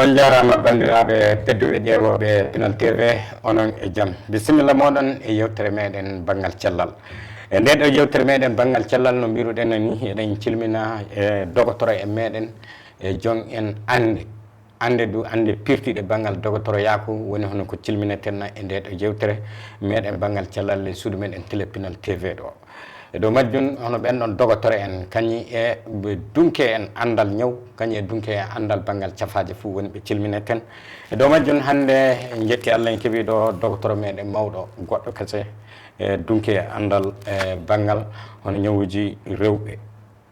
on jarama bandiraɓe tedduɓe ƴeewoɓe Pinal TV onon e jaam bisimilla moɗon e yewtere meɗen banggal cellal e nde ɗo yewtere meɗen banggal cellal no mbiruɗen ni eɗen cilmina e dogotoro e meɗen e jon en ande pirtiɗe banggal dogotoro yaako woni hono ko cilmineten e nde ɗo yewtere meɗen banggal cellal e suudu meɗen télé Pinal TV ɗo e dow majjum hono ɓenɗon dogotoro en kañi e ɓe dunke en andal ñaw kañi e dunke e andal banggal cafaji fo woni ɓe cilmineten e dow majjum hande jetti Allah en keeɓi ɗo dogotoro meɗen mawɗo goɗɗo kase e dunke e andal e banggal hono ñawuji rewɓe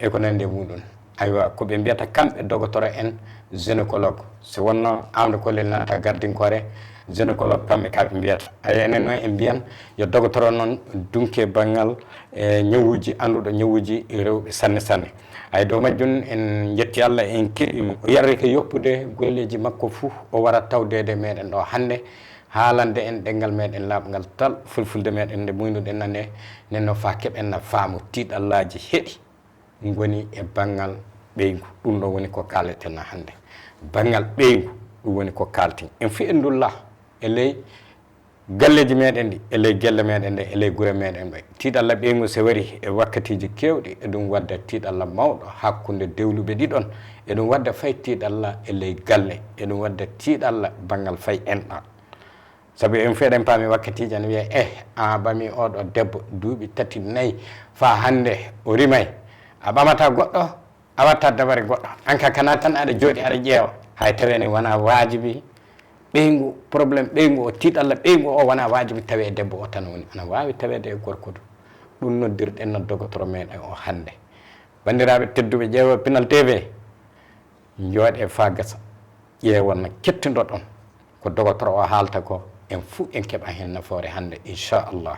e ko nandi e muɗum aywa koɓe mbiyata kamɓe dogotoro en gynécologue so wonno awde kollel nata gardinkore gynécologue kamɓe kaɓe mbiyata enen noon en mbiyan yo dogotoro noon dunke banggal e ñawuji anduɗo ñawuji rewɓe sanne sanne ay dow majjum en jetti Allah en keeɓimo o yarri ko yoppude golleji makko fou o warat tawdede meɗen ɗo hande haalande en ɗengal meɗen laaɓgal tal fulfulde meɗen nde muynuɗen nane nenno fa keɓenna faamu tiiɗallaji heeɗi goni e banggal ɓeygu ɗum ɗo woni ko kaleten hande banggal ɓeygu ɗum woni ko kalten en fi en dulla e ley galleji meɗen ɗi e ley gelle meɗen ɗe e ley guure meɗen ɓe tiiɗalla ɓeygu so wari e wakkatiji kewɗi e ɗum wadda tiiɗalla mawɗo hakkude dewluɓe ɗiɗon e ɗum wadda fay tiiɗalla e ley galle e ɗum wadda tiiɗalla banggal fay enɗa saabu en feeɗen paami wakkatiji ene wiya a ɓami oɗo debbo duuɓi tati nayyi fa hande o rimay a ɓamata goɗɗo a watta dabare goɗɗo an ka kana tan aɗa jooɗi aɗa ƴeewa hay tawene wona wajibi ɓeygu probléme ɓeygu o tiiɗalla ɓeygu o wona wajibi tawe debbo o tan woni ana wawi tawede e gorko du ɗum noddirɗen no dogotoro meɗen o hande bandiraɓe tedduɓe ƴeewo Pinal TV jooɗe fa gasa ƴeewon no kettido ɗon ko dogotoro o haalta ko en fuu en keeɓa hen nafoore hande inchallah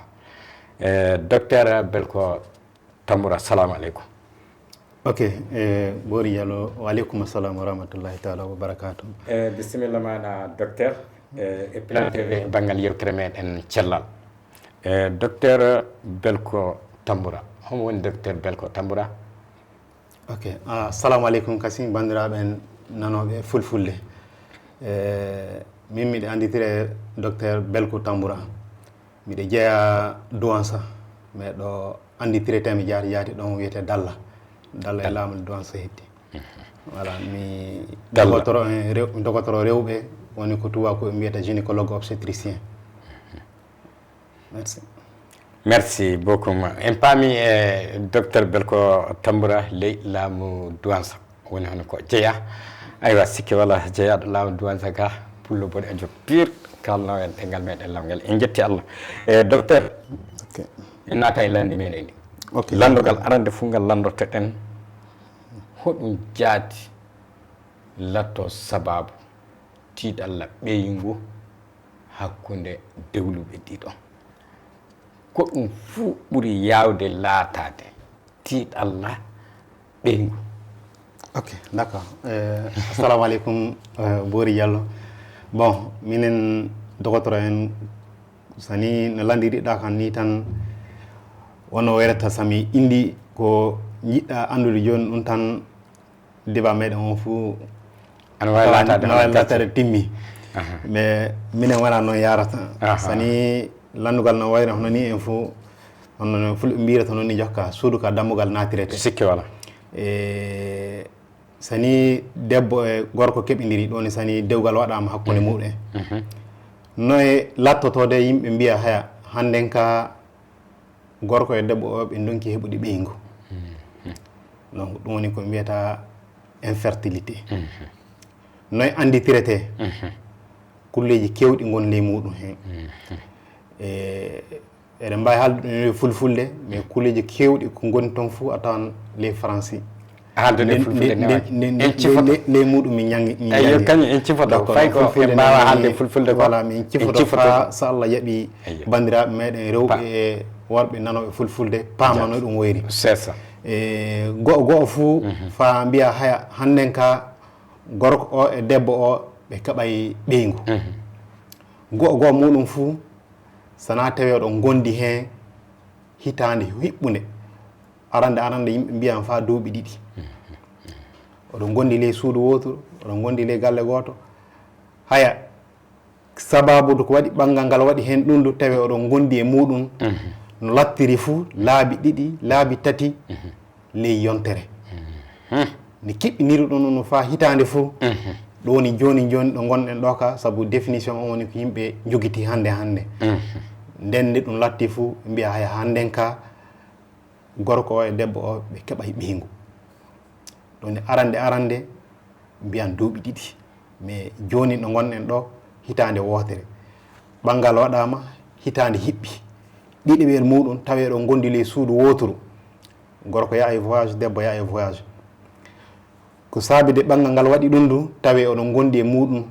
docteur Belko Tamboura assalamu aleykum. Ok, Boori Diallo, waaleykum assalam wa rahmatullahi taala wa barakatuh. Bisimilla maɗa docteur e Pinal TV banggal yewtere meɗen cellal. Docteur Belko Tamboura, homo woni docteur Belko Tamboura? Ok, assalamu aleykum kasi bandiraɓe nanoɓe fulfulde. Min miɗe anditire docteur Belko Tamboura. Miɗe jeeya Douança, meɗo anditire temi jaati ɗon wiyete Dalla e laamu Douança hetti. Voilà, mi dogotoro rewɓe woni ko tuwa ko mbiyata gynécologue obstétricien. Merci. Merci beaucoup. En paami e docteur Belko Tamboura ley laamu Douança woni hono ko jeeya aywa sikki wala jeeyaɗo laamu Douança ka pullo boɗe ajo pire kalno en ɗengal meɗen lamgal en jetti Allah e docteur en naata e landi meɗen ɗi landogal arande fuu ngal landotoɗen hoɗum jaati latto sababu tiiɗalla ɓeygu hakkunde dewluɓe ɗiɗon ko ɗum fuu ɓuri yawde laatade tiiɗalla ɓeygu. Ok, d'accord. Assalamu aleykum Boori Diallo. Bon, minen dogotoro en sani no landiriɗa kan ni tan wonno wayrata sami indi ko jiɗɗa andude joni ɗum tan débat meɗen on fou no wawi latade timmi mais minen wona noon yarata sani landugal no wayno hono ni en fou hono fulɓe mbirata noon ni jokka suudu ka dammugal natirete sikki wala sani debbo e gorko keɓidiri ɗon sani dewgal waɗama hakkude muɗum noye lattotode yimɓe mbiya haya hannden ka gorko e debbo o ɓe donki heɓude ɓeygu donc ɗum woni ko mbiyata infertilité noye anditirete kulleji kewɗi gon ley muɗum hen eɗen mbawi haalde ɗum fulfulde mais kulleji kewɗi ko goni toon fou a tawan les français haaldude fulfulde ley muɗum mi ñangi eyo kañum en cifoto fay ko en mbawa haalde fulfulde ko voilà min cifoto fa so Allah yaaɓi bandiraɓe meɗen rewɓe e worɓe nanoɓe fulfulde pamano ɗum woyri c'est ça go'o fou fa mbiya haya hannden ka gorko o e debbo o ɓe keɓay ɓeygu go'o muɗum fou sana tawi oɗon gondi hen hitande hiɓɓude arande yimɓe mbiyan fa duuɓi ɗiɗi oɗon gondi ley suudu woturu oɗon gondi ley galle goto haya sababu ko waɗi ɓangal ngal waɗi hen ɗum ɗo tawi oɗon gondi e muɗum no lattiri fuu laabi 2 laabi 3 ley yontere ni kiɓɓiniri ɗum no fa hitande fuu ɗo woni joni ɗo gonɗen ɗo ka saabu définition o woni ko yimɓe jogiti hande nden nde ɗum latti fuu mbiya haya hannden ka gorko o e debbo o ɓe keɓay ɓeygu ɗon arande mbiyan duuɓi 2 mais joni ɗo gonɗen ɗo hitande wotere ɓangal waɗama hitande hiɓɓi ɗiɗiɓel muɗum tawe ɗo gondi ley suudu woturu gorko yaha e voyage debbo yaha e voyage ko saabide ɓangal ngal waɗi ɗum du tawe oɗon gondi e muɗum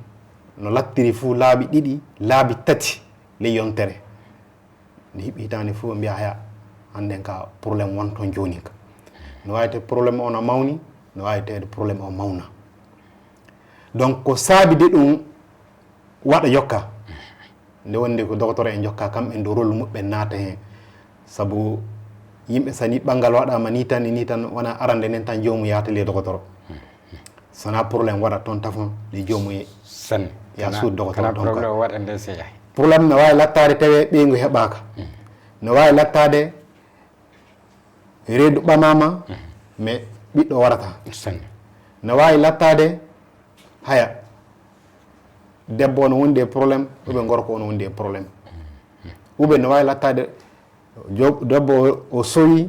no lattiri fuu laabi 2 laabi 3 ley yontere nde hiɓɓi hitande fuu mbiya haya hannden ka probléme wonton joni ka no wayte probléme o no mawni no wawi tawede probléme o mawna donc ko saabide ɗum waɗa jokka nde wonde ko docteur en jokka kamɓe ndo rôle muɓɓe naata hen saabu yimɓe sani ɓangal waɗama ni tan wona arande nden tan jomum yahata le docteur sona probléme waɗa toon tafon le jomum sanne ya suud docteur donc probléme waɗa nde se yahay probléme no wawi lattade tawe ɓeygu heɓaka no wawi lattade reedu ɓamama mais ɓiɗɗo warata sanne no wawi lattade haya debbo ono wondi e probléme uɓe gorko ono wondi e probléme uɓe no wawi lattade debbo o sowi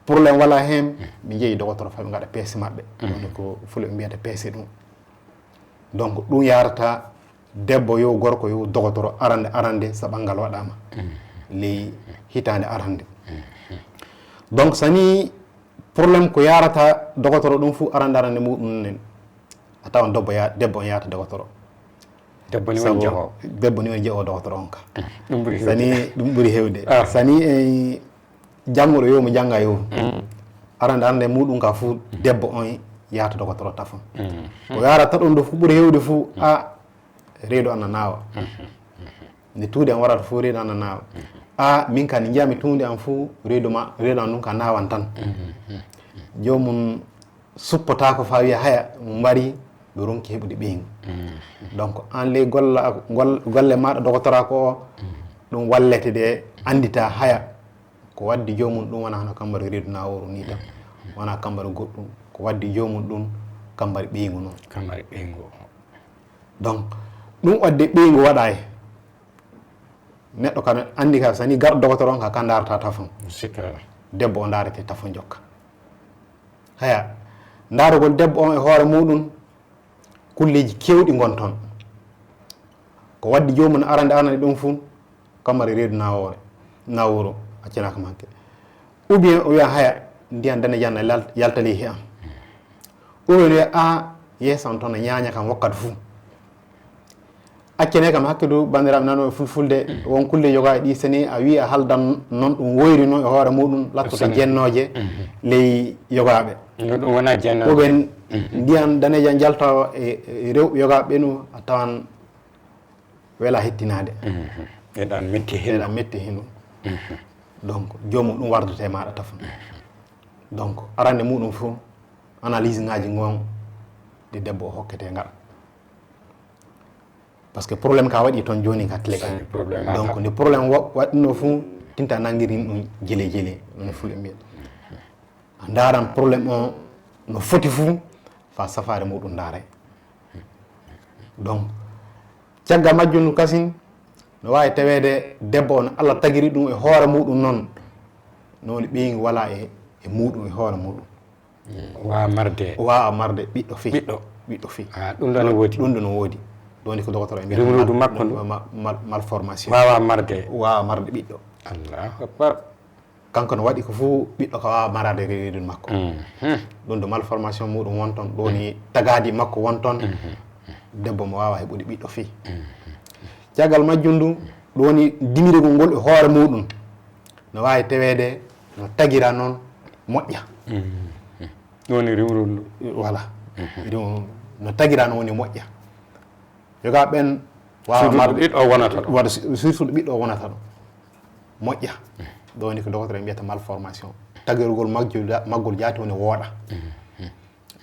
probléme wala hen ɓe jeeyi docteur fa ɓe gaɗa peese mabɓe ɗon ko fulɓe mbiyata peese ɗum donc ɗum yarata debbo yo gorko yo docteur arande sa ɓangal waɗama ley hitande arande donc sani probléme ko yarata docteur ɗum fuu arande muɗum nen a tawan debbo on yahata docteur debbo ni woni jeehowo debbo ni woni jeehowo docteur on ka ɗum ɓuuri sani ɗum ɓuuri hewde sani e janggoɗo yo mo jangga yo arande muɗum ka fuu debbo on yahata docteur tafon ko yarata ɗum ɗo fuu ɓuuri hewde fuu a reedu ana nawa nde tuude an warata fuu reedu ana nawa a min ka nde jiyami tuude an fuu reedu an ɗum ka nawan tan jomum suppotako fa wiya haya mo mbari ɓe ronki heɓude ɓeygu donc an ley golle maɗa doctora ko o ɗum wallete de andita haya ko waddi jomum ɗum wona hono kambari reedu naworu ni tan wona kambari goɗɗum ko waddi jomum ɗum kambari ɓeygu noon kambari ɓeygu donc ɗum wadde ɓeygu waɗa e neɗɗo ka andi ka sani garɗo docteur on ka darata tafon sikka debbo o darete tafon jokka haya darugol debbo on e hoore muɗum kulleji kewɗi gon toon ko waddi jomum arande ɗum fuu kambari reedu naworu accinaka manque ou bien o wiya haya ndiyan danejanna yalta ley he am ou bien wiya a yeesan toon no ñaña kam wakkati fuu accene kam hakkidu bandiraɓe nanoɓe fulfulde won kulle jogaɗe ɗi seni a wi a haldan noon ɗum woyri noon e hoore muɗum lattoto jennoje ley yogaɓe ɗum wona jennoje ɓen ndiyan danejan jalta e rewɓe yogaɓe ɓenu a tawan wela hettinade ɗeɗan metti heno donc jomum ɗum wardete maɗa tafon donc arande muɗum fo analyse ngaji gon ɗi debbo o hokkete ngaɗa par ce que probléme ka waɗi toon joni ka télé donc nde probléme waɗino fuu tinta nanguirin ɗum jele no fulɓe mbiyata a daran probléme o no foti fuu fa safare muɗum daare donc caggal majjum ɗum kasin no wawi tawede debbo on Allah tagiri ɗum e hoore muɗum noon nowoni ɓeygu wala e muɗum e hoore muɗum wawa marde ɓiɗɗo fi ɗum ɗo no woodi ɗoni ko docteur en mbiyata makko malformation wawa marde ɓiɗɗo allahu akbar kanko no waɗi ko fuu ɓiɗɗo ko wawa marade reedu makko ɗum do malformation muɗum won toon ɗoni tagadi makko won toon debbo mo wawa heɓude ɓiɗɗo fi caggal majjum ndu ɗoni dimirigol ngol e hoore muɗum no wawi tawede no tagira noon moƴƴa ɗoni rimrol ndu voilà no tagira noon woni moƴƴa yoga ɓen wawa marde ɓiɗɗo wonata ɗo waɗa surtout ɓiɗɗo wonata ɗo moƴƴa ɗoni ko docteur mbiyata malformation tagirgol maggol jaati woni wooɗa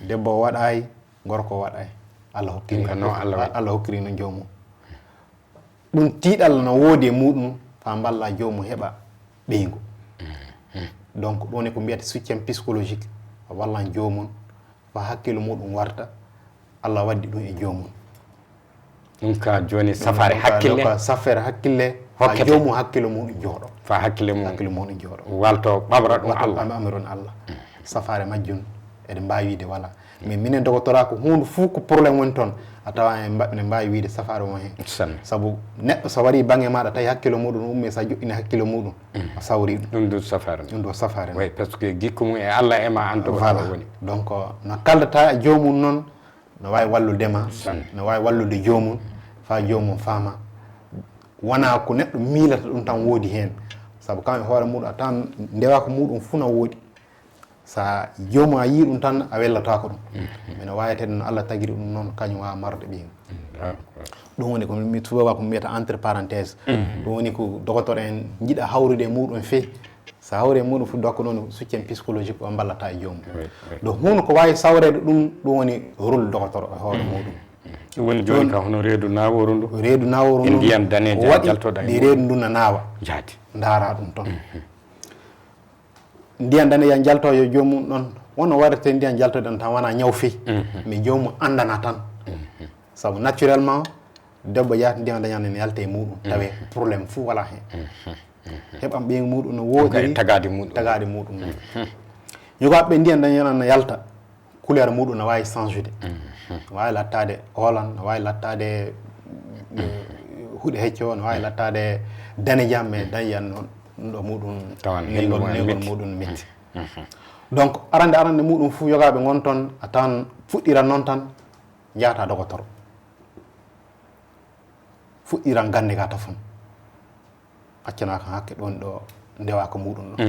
debbo o waɗayi gorko o waɗayi Allah hokkiri no Allah hokkiri no joomum ɗum tiiɗal no woodi e muɗum fa mballa joomum heɓa ɓeygu donc ɗum woni ko mbiyata soutien psychologique wallan joomum fa hakkille muɗum warta Allah waddi ɗum e joomum ɗum ka joni safare hakkille safere hakkille ha joomum hakkille muɗum jooɗo fa hakkille muɗum jooɗo walto ɓamra ɗum Allah amiron Allah safare majjum eɗe mbawi wiide voilà mais minen dogotora ko hunde fuu ko probléme woni toon a tawa ne mbawi wiide safare mo hen saabu neɗɗo so waɗi banggue maɗa tawi hakkille muɗum ummi sa joƴƴini hakkille muɗum a sawri ɗum ɗum safare ɗum ɗo safare oui par ce que gikku mum e Allah ema anto voilà woni donc no kaldata e joomum noon no wawi walludema no wawi wallude joomum fa joomum faama wona ko neɗɗo miilata ɗum tan woodi hen saabu kamɓe hoore muɗum a tawan ndewa ko muɗum fuu no woodi sa joomum a yii ɗum tan a wellatako ɗum mino wayatede no Allah tagiri ɗum noon kañum wawa marde ɓiyum ɗum woni ko mi tubawa ko mbiyata entre parenthèse ɗum woni ko docteur en jiiɗa hawrude e muɗum fe sa hawri e muɗum fu dokka noon soutien psychologique o ballata e joomum donc hunde ko wawi sawrede ɗum woni rôle docteur e hoore muɗum ɗum woni joni ka hono reedu naworu ndu reedu naworu ndu ndiyam daneje jaltoɗa ɗi reedu ndu no nawa jaati ndaara ɗum toon ndiyam daneja jalto yo joomum ɗon wono waɗete ndiyam jaltoɗen tan wona ñaw feyi mais joomum andana tan saabu naturellement debbo yaata ndiyam dañande ne yalta e muɗum tawe probléme fou wala hen heɓam ɓeygu muɗum no woɗiri tagade muɗum yogaɓe ndiyam dañana no yalta couleur muɗum no wawi changude no wawi lattade holan no wawi lattade huuɗe hecco no wawi lattade danejam mais dañjan noon ɗum ɗo muɗum negol muɗum metti donc arande muɗum fou yogaɓe gon toon a tawan fuɗɗiran noon tan jahata docteur fuɗɗiran gande ga tafon accanaka hakke ɗon ɗo ndewa ko muɗum ɗo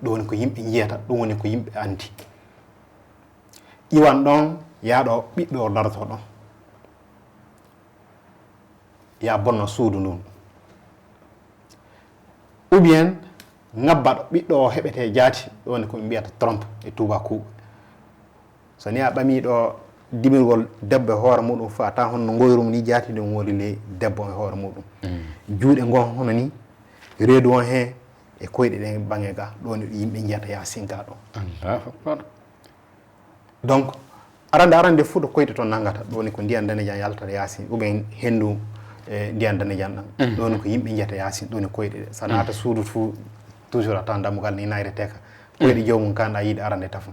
ɗum woni ko yimɓe jiyata ɗum woni ko yimɓe andi iwan ɗon yaaɗo ɓiɓɓe o darto ɗon ya bonno suudu ndun ou bien ngabbaɗo ɓiɗɗo o heɓete jaati ɗo woni ko ɓe mbiyata trompe e tubakou so ni a ɓamiɗo dimirgol debbo e hoore muɗum fo a tawan honno goyrum ni jaati ɗum woni ley debbo e hoore muɗum juuɗe gon hono ni reedu on he e koyɗe ɗen bange ga ɗo woni ɗo yimɓe jiyata yasin ga ɗo donc arande fuu ɗo koyɗe toon nangata ɗo woni ko ndiyam danejan yaltata yasin ou bien hendu ndiyam danejan ɗan ɗo woni ko yimɓe jiyata yasin ɗo woni koyɗe ɗe sa naata suudu fuu toujours a tawan dammugal ni nayrete ka koyɗe joomum kanɗa yiide arande tafo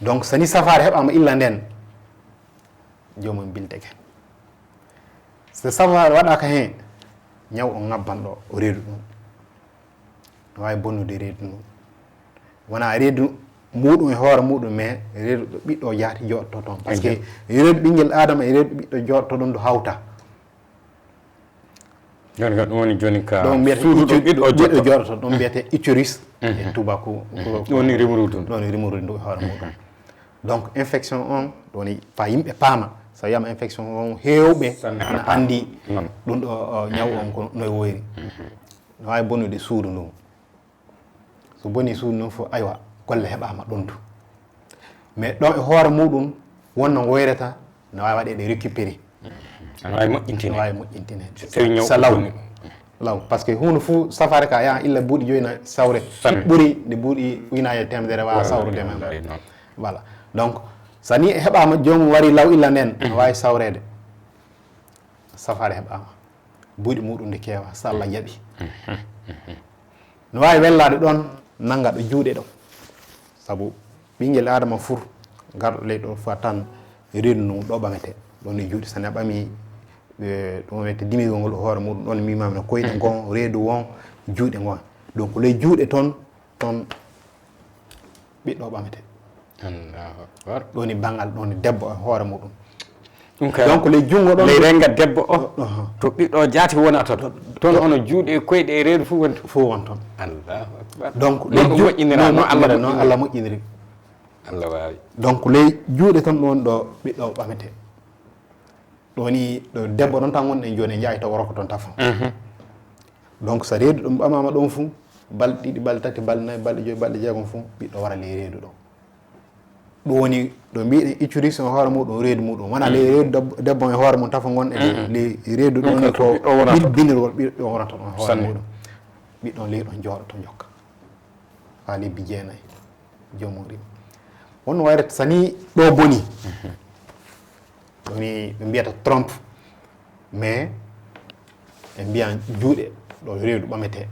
donc sani safare heɓama illa nden joomum bildeke so safare waɗaka hen ñaw o ngabban ɗo o reedu ɗum no wawi bonnude reedu ndu wona reedu muɗum e hoore muɗum mais reedu ɗo ɓiɗɗo jaati joɗto toon par ce que reedu ɓinguel adama e reedu ɓiɗɗo joɗto ɗum ɗo hawta joni ka ɗum woni joni ka ɗon suudu ɓiɗɗo joɗoto ɗum mbiyete utérus e tubakou ɗum woni rimurudu ɗum woni rimurudu ndu e hoore muɗum donc infection on ɗum woni fa yimɓe paama so wiyama infection on hewɓe ne andi ɗum ɗo ñaw on ko noye woyri no wawi bonnude suudu ndun so boni suudu ndun fof aywa golle heɓama ɗon tu mais ɗon e hoore muɗum wonno woyrata no wawi waɗede récupéré no wawi moƴƴintine sa law par ce que hunde fou safare ka yaha illa buuɗi joyi na sawre ɓuuri nde buuɗi ujunaje temedere wawa sawrude men voilà donc sa ni heɓama joomum wari law illa nden no wawi sawrede safare heɓama buuɗi muɗum nde keewa so Allah jaaɓi no wawi wellade ɗon nagga ɗo juuɗe ɗo saabu ɓinguel adama fur garɗo ley ɗo fo tan reedu ndu ɗo ɓamete ɗon e juuɗe sani a ɓami ɗum wiyete dimirgol ngol hoore muɗum ɗon mimami no koyɗe gon reedu won juuɗe gon donc ley juuɗe toon ɓiɗɗo ɓamete ɗoni banggal ɗoni debbo e hoore muɗum donc ley jungo ɗon ley renga debbo o to ɓiɗɗo jaati wonata toon ono juuɗe koyɗe e reedu fof woni fof won toon donc moƴƴinira noon Allah moƴƴiniri Allah wawi donc ley juuɗe toon ɗon ɗo ɓiɗɗo ɓamete ɗoni ɗo debbo ɗon tan wonɗen joni e jaayi taw rokko toon tafo donc so reedu ɗum ɓamama ɗon fuu balɗe ɗiɗi balɗe tati balɗe nayyi balɗe joyi balɗe jeegom fuu ɓiɗɗo wara ley reedu ɗo ɗum woni ɗo mbiɗen utilise o hoore muɗum reedu muɗum wona le reedu debbo e hoore mum tafa gonɗe le reedu ɗum ko binirgol ɓiɗɗo wonata ɗon hoore muɗum ɓiɗɗon ley ɗon jooɗo to jokka ha lebbi 9 jomum rimi wonno wayrata so ni ɗo boni ɗoni ɓe mbiyata trompe mais ɓe mbiyan juuɗe ɗo reedu ɓamete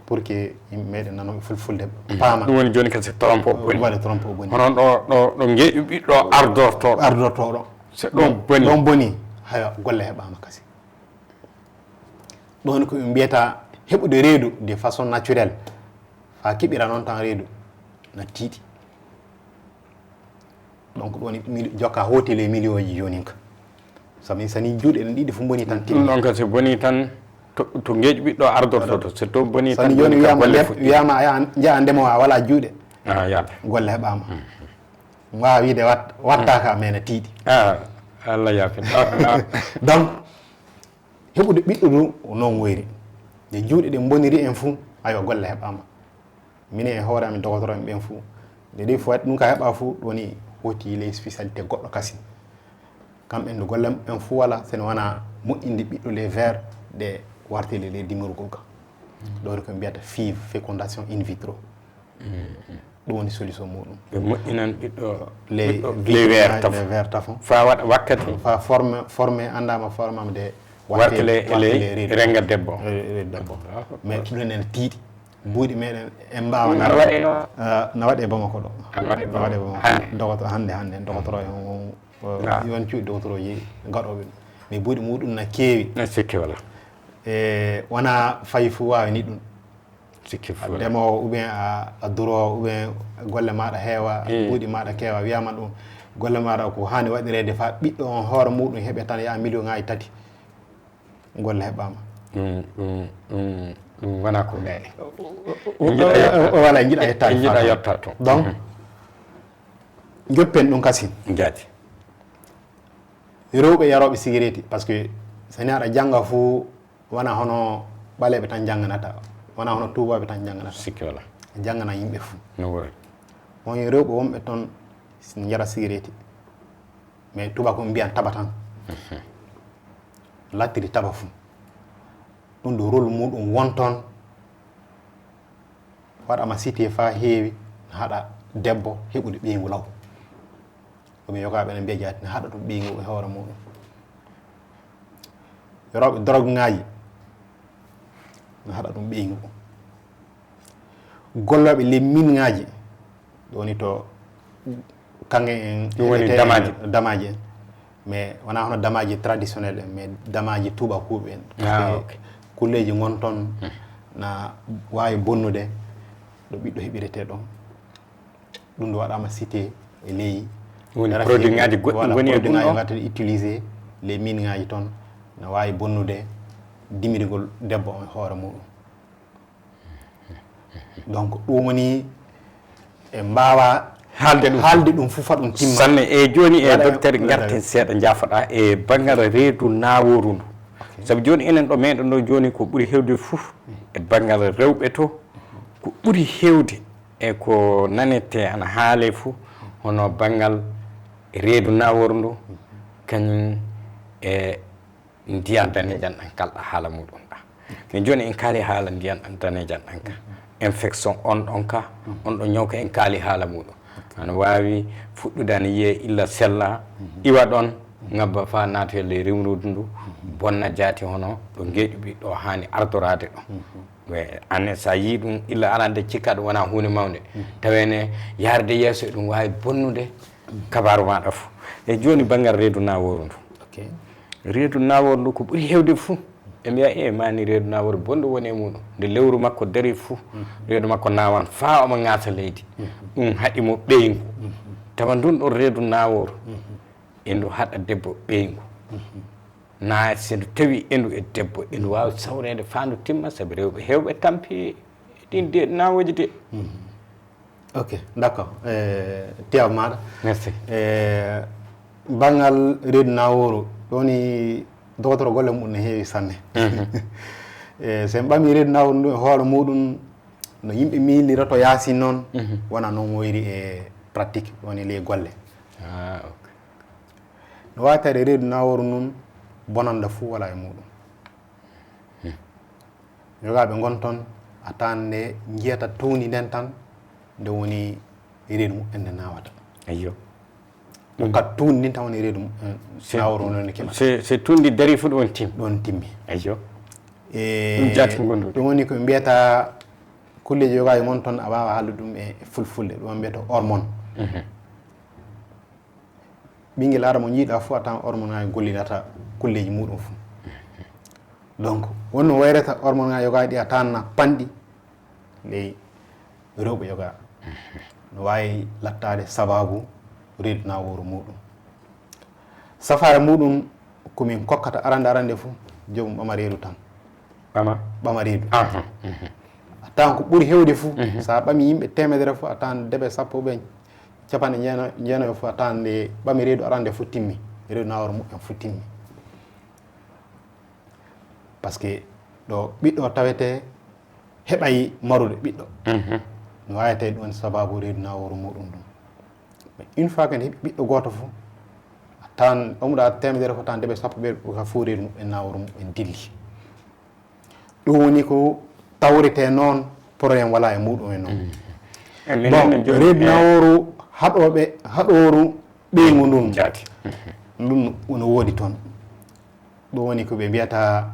pour que yimɓe meɗen nanoɓe fulfulde paama ɗum woni joni kadi trompe o boni waɗa trompe o boni honon ɗo ngeeƴu ɓiɗɗo ardortoɗo so ɗon boni haya golle heɓama kasi ɗon ko ɓe mbiyata heɓude reedu de façon naturelle ha keɓira noon tan reedu na tiiɗi donc ɗoni jokka hotele million ji jonin ka sami sani juuɗe ɗen ɗiɗi fu boni tan ɗum ɗon kasi boni tan to ngeeƴu ɓiɗɗo ardortoto so to boni tan sani joni wiyama aya jeeya ndemowo a wala juuɗe yaaɓe golle heɓama wawa wiide wattaka mena tiiɗi Allah yaafin donc heɓude ɓiɗɗo ɗum noon woyri nde juuɗe ɗen boniri en fuu ayo golle heɓama minen e hoore amin dogotoro en ɓen fuu nde ɗi fo waɗi ɗum ka heɓa fuu woni hoti les spécialité goɗɗo kasi kamɓen nde golle en fuu wala sene wona moƴƴinde ɓiɗɗo les vers ɗe wartele les dimorgol ka ɗori ko mbiyata five fécondation in vitro ɗum woni solution muɗum ɓe moƴƴinan ɓiɗɗo les vers tafon fa waɗa wakkati fa formé andama formama de wartele renga debbo mais ɗum en tiiɗi buuɗi meɗen en mbawa na waɗe Bamako ɗo na waɗe Bamako dogoto hande dogotoro en yon cuuɗi dogotoroji gaɗoɓe ɗum mais buuɗi muɗum na keewi sikki wala wona fayi fuu wawi ni ɗum sikki a ndemowo ou bien a durowo ou bien golle maɗa heewa buuɗi maɗa keewa wiyama ɗum golle maɗa ko hani waɗirede fa ɓiɗɗo on hoore muɗum heeɓe tan ya million ngaji 3 golle heɓama ɗum wona ko gaye wala jiiɗa yettade jiiɗa yetta toon donc joppen ɗum kasi jaati rewɓe yaroɓe cigarette par ce que soni aɗa jangga fuu wona hono ɓaleɓe tan jangganata wona hono tubaɓe tan jangganata sikki wala janggana yimɓe fuu no wori on rewɓe wonɓe toon jara cigarette mais tubako mbiyan taba tan lattiri taba fuu ɗum ɗo rôle muɗum won toon waɗama cité fa heewi haɗa debbo heɓude ɓeygu law ɗumi yogaɓe ne mbiya jaati ne haɗa ɗum ɓeygu e hoore muɗum yorowɓe drogue ngaji ne haɗa ɗum ɓeygu golloɓe les mine ngaji ɗoni to kange en ɗum woni damaji en mais wona hono damaji traditionnel en mais damaji tubakuɓe en kulleji gon toon na wawi bonnude ɗo ɓiɗɗo heɓirete ɗon ɗum ɗo waɗama cité e ley woni produit ngaji goɗɗi woni produit ngaji wattede utilisé les mine ngaji toon ne wawi bonnude dimirgol debbo e hoore muɗum donc ɗum woni e mbawa haalde ɗum fufa ɗum timma sanne e joni e docteur garten seeɗa jaafoɗa e banggal reedu naworu ndu saabu joni enen ɗo meɗen ɗo joni ko ɓuuri hewde foof e banggal rewɓe to ko ɓuuri hewde e ko nanete ana haale foof hono banggal reedu naworu ndu kañum e ndiyan danejan ɗan kalɗa haala muɗum ɗa mais joni en kaali haala ndiyan ɗan danejan ɗan ka infection on ɗon ka on ɗo ñawka en kaali haala muɗum ana wawi fuɗɗude ana yiye illa sella iwa ɗon ngabba fa naatoyelle rewrudu ndu bonna jaati hono ɗo ngeeƴu ɓiɗɗo hani ardorade ɗo ane sa yi ɗum illa alande cikka ɗum wona hunde mawde tawene yarde yesso e ɗum wawi bonnude kabaru maɗa fo e joni banggal reedu naworu ndu reedu naworu ndu ko ɓuuri hewde fou ɓe mbiya e mani reedu naworu bonɗo woni e muɗum nde lewru makko dari fou reedu makko nawan fa omo ngasa leydi ɗum haɗimo ɓeygu tawa ndun ɗon reedu naworu endu haɗa debbo ɓeygu na sendu tawi endu e debbo endu wawi sawrede fandu timma saabi rewɓe hewɓe tampi ɗin de nawoji de ok d' accord tiyab maɗa merci banggal reedu naworu ɗoni dogotoro golle muɗum ne heewi sanne sen ɓami reedu naworu ndu e hoore muɗum no yimɓe miiliroto yaasi noon wona noon woyri pratique woni ley golle. Ok. no wawi tawde reedu naworu nun bonanda fuu wala e muɗum. yogaɓe gon toon a tawan nde jiyata towni nden tan nde woni reedu muɓɓen nde nawata. Ayyo. ɗum kadi tundi ndin tan woni reedu naworu nonde keɓata. c'est tundi dari fu ɗon tim. ɗon timmi. Ayyo. e jati gonɗuɗo. ɗum woni ko mbiyata kulleji yogaji mon toon a wawa haalde ɗum e fulfulde ɗum mbiyata hormone. ɓinguel ara mo jiiɗa fo a tawan hormone ngaji gollidata kulleji muɗum fo. donc wonno wayrata hormone ngaji yogaji ɗi a tawanna panɗi ley rewɓe yoga no wawi lattade sababu reedu naworu muɗum. safare muɗum komin kokkata arande fo jomum ɓama reedu tan. ɓama reedu. a tawan ko ɓuuri hewde fo sa ɓami yimɓe temedere fo a tawan deɓe sappo ɓe capanɗe jeenayo fo a tawan nde ɓami reedu arande fo timmi reedu naworu muɗum fo timmi. par ce que ɗo ɓiɗɗo tawete heɓay marude ɓiɗɗo. no wawi tawi ɗum woni sababu reedu naworu muɗum ɗum. mais une fois que nde heeɓi ɓiɗɗo goto fo a tawan ɓamuɗa temedere fo tawan deɓe sappo ɓe ka fo reedu muɓɓen naworu muɓen dilli. ɗum woni ko tawrete noon probléme wala e muɗum e noon. bon reedu naworu haɗoru ɓeygu ndun ndun no woodi toon. ɗum woni ko ɓe mbiyata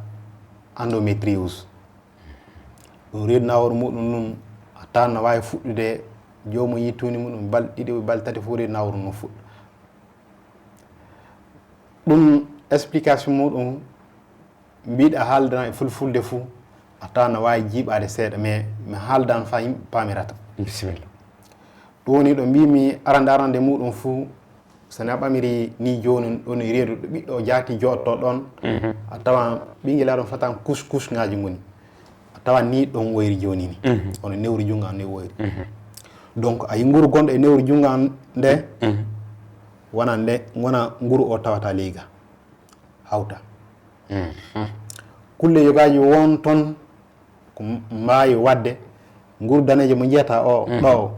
endométriose. ɗum reedu naworu muɗum nun a tawan no wawi fuɗɗude jomum yi tuni muɗum balɗe ɗiɗi balɗe tati fo reedu naworu no fuɗɗa. ɗum explication muɗum mbiɗa haaldana e fulfulde fou a tawan no wawi jiiɓade seeɗa mais mi haaldano fa yimɓe pamirata. bisimilla. ɗum woni ɗo mbimi arande muɗum fou sone a ɓamiri ni joni ɗon e reedu ɗo ɓiɗɗo jaati jotto ɗon a tawan ɓinguel aɗon fatan couche ngaji goni a tawan ni ɗon woyri joni ni ono newru junga ne woyri. donc ayi nguru gonɗo e newru junga nde wona nguru o tawata leyga hawta. kulle yogaji won toon ko mbawi wadde nguru danejo mo jiyata o ɗo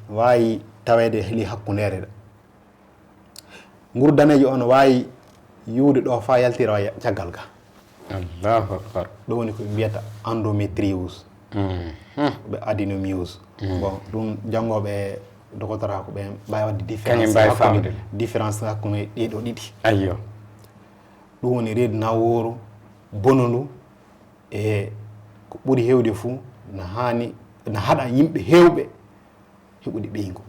wawi tawede heeli hakkundere ɗa. nguru danejo on wawi yuude ɗo fa yaltira caggal ga. allahu akbar. ɗum woni ko mbiyata endométriose ɓe adenomyose. bon ɗum jangoɓe dogotora ko ɓe mbawi wadde différence hakkude ɗiɗo ɗiɗi. ayyo. ɗum woni reedu naworu bonolu e ko ɓuuri hewde fou no hani no haɗa yimɓe hewɓe heɓude ɓeygu.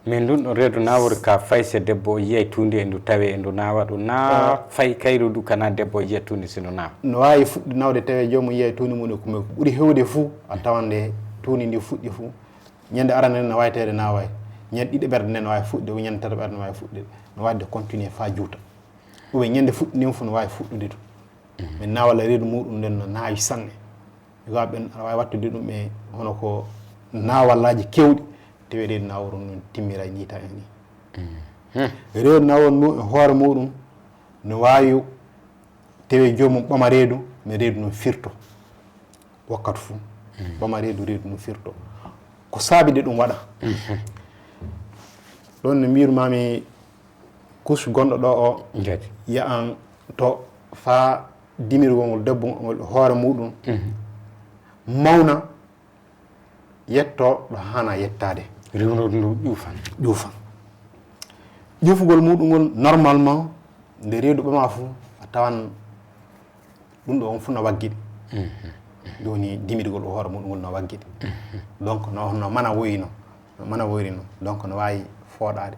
mais ndun ɗo reedu naworu ka fay so debbo o yiyay tundi e ndu tawe e ndu nawa ɗum na fay kayru du kana debbo o yiya tundi sino nawa. no wawi fuɗɗi nawde tawe jomum yiyay tundi mum ko ɓuuri hewde fou a tawande tundi ndi fuɗɗi fou ñande arande nde no wawi tawde naway ñande ɗiɗi ɓerde nde no wawi fuɗde ñande tati ɓerde no wawi fuɗde no wadde continuer fa juuta ɗum ñande fuɗɗi nden fo no wawi fuɗɗude to mais nawala reedu muɗum nden no nawi sanne yogaɓen aɗa wawi wattude ɗum e hono ko nawallaji kewɗi tawi reedu naworu ndu timmira ni taw ni. reedu naworu ndu e hoore muɗum no wawi tawi jomum ɓama reedu mais reedu ndu firto wakkati fou ɓama reedu ndu firto ko saabide ɗum waɗa. ɗon no mbirumami couche gonɗo ɗo o yiyan to fa dimirgol ngol debbo ngol hoore muɗum mawna yetto ɗo hana yettade. rewnodu ndu ƴuufan ƴuufugol muɗum ngol normalement nde reedu ɓama fou a tawan ɗum ɗo on fuu no waggiɗi. joni dimirgol hoore muɗum ngol no waggiɗi. donc no mana woyino no mana woyrino donc no wawi fooɗade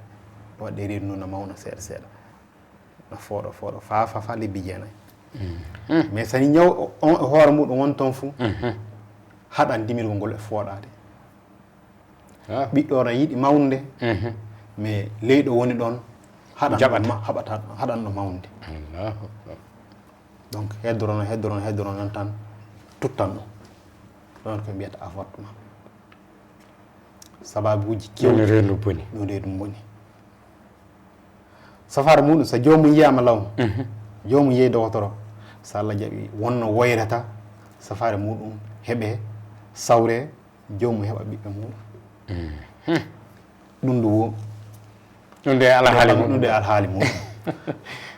ɗo waɗde reedu ndu no mawna seeɗa seeɗa no fooɗo fa lebbi jeenayyi. mais sani ñaw on e hoore muɗum won toon fou haɗan dimirgol ngol e fooɗade. ɓiɗɗo no yiiɗi mawnude mais leyɗo woni ɗon haɗan ɗo mawnude. donc heddoro non tan tuttan ɗum ɗon ko mbiyata avortement sababuji kewɗi reedu boni ɗo reedu boni. safare muɗum so jomum yiyama law jomum yeeyi dogotoro so Allah jaaɓi wonno woyrata safare muɗum heeɓe sawre jomum heɓa ɓiɓɓe muɗum. ɗum ɗum de alhaali mum ɗum de alhaali mum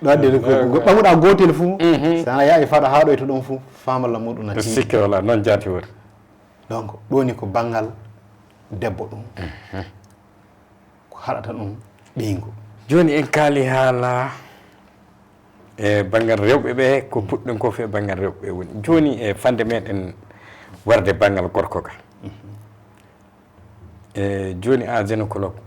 ɗo adde ko ɓamuɗa gotel fuu sana yaawi faɗa haa ɗo to ɗon fuu famalla muɗum na sikki wala noon jaati woni donc ɗoni ko banggal debbo ɗum ko haɗata ɗum ɓeygu joni en kaali haala e banggal rewɓe ɓe ko puɗɗen ko fe banggal rewɓe ɓe woni joni e fande meɗen warde banggal gorko ka e joni a gynécologue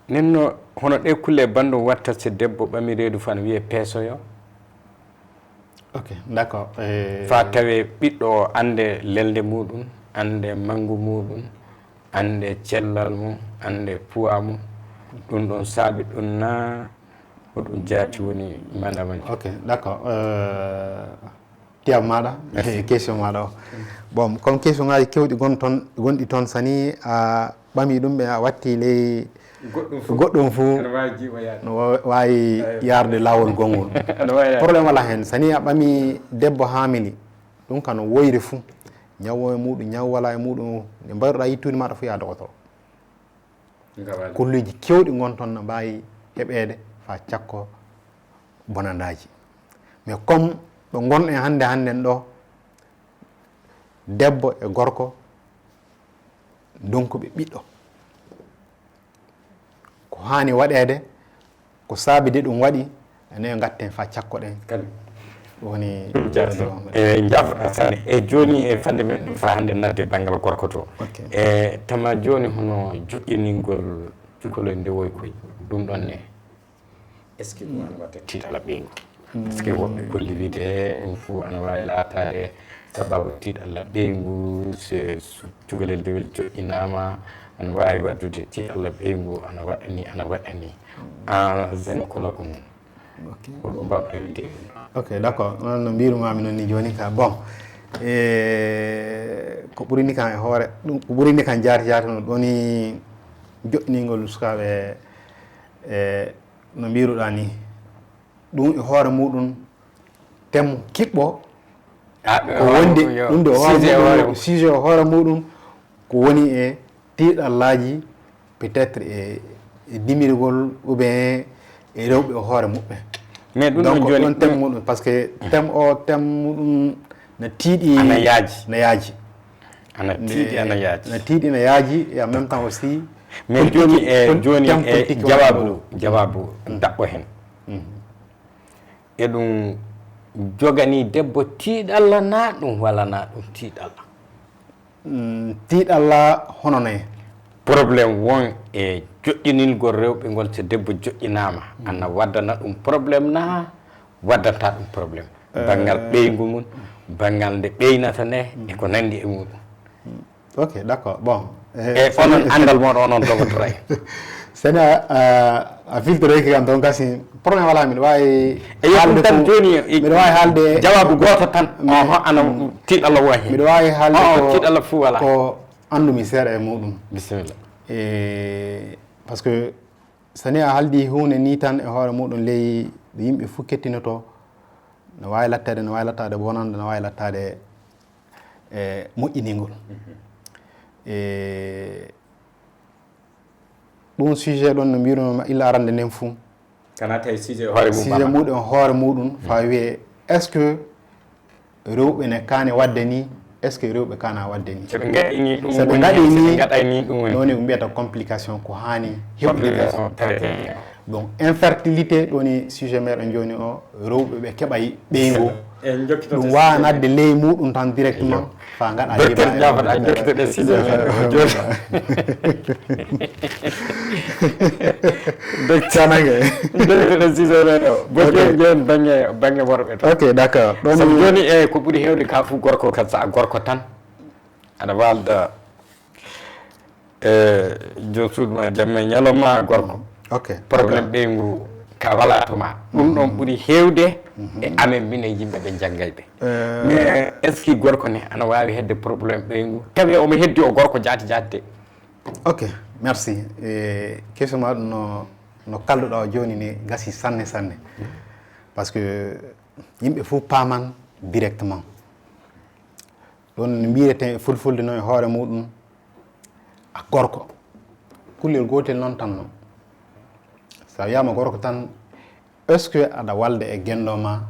nenno hono ɗe kulle bandum watta so debbo ɓami reedu fan wiye peesoyo ok d' accord fa tawe ɓiɗɗo o ande lelde muɗum ande manggu muɗum ande cellal mum ande poids mum ɗum ɗon saabi ɗum na ko ɗum jaati woni madame ok d' accord tiyam maɗa question maɗa o bon comme question ngaji kewɗi gonɗi toon sani a ɓami ɗum ɓe a watti ley goɗɗum fuu no wawi yarde lawol gongol probléme wala hen sani a ɓami debbo hamini ɗum kano woyre fuu ñawo e muɗum ñaw wala e muɗum nde mbayruɗa yittude maɗa fo ya dogotoro kolluji kewɗi gon toon no mbawi heɓede fa cakko bonandaji mais comme ɗo gonɗen hannden ɗo debbo e gorko donkuɓe ɓiɗɗo ko hani waɗede ko saabide ɗum waɗi ene gatten fa cakkoɗen woni e jafɗa sanne e joni e fande men fa hande nadde banggal gorko to e tama joni hono joƴƴiningol cukalel ndewoy koye ɗum ɗon ne est ce que ɗum ana watta tiiɗala ɓeygu par ce que woɓɓe kolli wiide ɗum fo ana wawi laatade sababu tiiɗalla ɓeygu so cukalel ndewel joƴƴinama ana wawi waddude tiiɗalla ɓeygu ana waɗa ni en gynécologue mum ko mbawɗa wiide ok d' accord noon no mbirumami noon ni joni ka bon ko ɓurini kan e hoore ɗum ko ɓurini kan jaati no ɗoni joƴƴiningol sukaɓe e no mbiruɗa ni ɗum e hoore muɗum temo kiɓɓo ko wondi ɗum de sujet o hoore muɗum ko woni e tiiɗallaji peut être e dimirgol ou bien e rewɓe o hoore muɓɓe mais ɗum donc joni ɗon thème muɗum par ce que thème o thème muɗum no tiiɗi ana yaaji no yaaji ana tiiɗi ana yaaji no tiiɗi no yaaji et en même temps aussi mais joni e jawabu daɓɓo hen e ɗum jogani debbo tiiɗalla na ɗum wala na ɗum tiiɗalla tiiɗalla hono nayi probléme won e joƴƴinilgol rewɓe ngol so debbo joƴƴinama ana waddana ɗum probléme na waddanta ɗum probléme banggal ɓeygu mum banggal nde ɓeynata nde e ko nandi e muɗum ok d' accord bon e onon andal moɗo onon dogotora en seni a filtreki kam donc gasi probléme wala miɗa wawi e yewɗum tan joni miɗa wawi haalde jawabu goto tan ana tiiɗalla won hen miɗa wawi haalde tiiɗalla fuu wala ko andumi seeɗa e muɗum bisimilla e par ce que sani a haaldi hunde ni tan e hoore muɗum ley ɗo yimɓe fuu kettinoto no wawi lattade bonande no wawi lattade e moƴƴiningol e ɗum sujet ɗon no mbirunoma illa arande nden fuu kana tawi sujet muɗum hoore muɗum fa wiye est ce que rewɓe ne kaani wadde ni est ce que rewɓe kana wadde ni soɓe gaɗini ɗum soɓe gaɗini gaɗani ɗum ɗoni ko mbiyata complication ko hani heɓude donc infertilité ɗoni sujet meɗen joni o rewɓe ɓe keeɓa ɓeygu ɗum wawanadde ley muɗum tan directement fa gaɗa jafaɗa jokkitoɗe sujet joni canage jokkitoɗe sujet men o bo joni banggue worɓe to ok d' accord ɗon sabu joni e ko ɓuuri hewde ka fuu gorko kad sa gorko tan aɗa walda e joni suuduma jamme ñalawma gorko ok probléme ɓeygu ka wala to ma ɗum ɗon ɓuuri hewde e amen minen yimɓe ɓe janggayɓe mais est ce que gorko ne ana wawi hedde probléme ɓeygu tawi omo heddi o gorko jaati de ok merci question ma ɗum no kalduɗa o joni ni gasi sanne par ce que yimɓe fof paman directement ɗon no mbiyete fulfulde noon e hoore muɗum a gorko kullel gotel noon tan no sa wiyama gorko tan est ce que aɗa walda e genɗo ma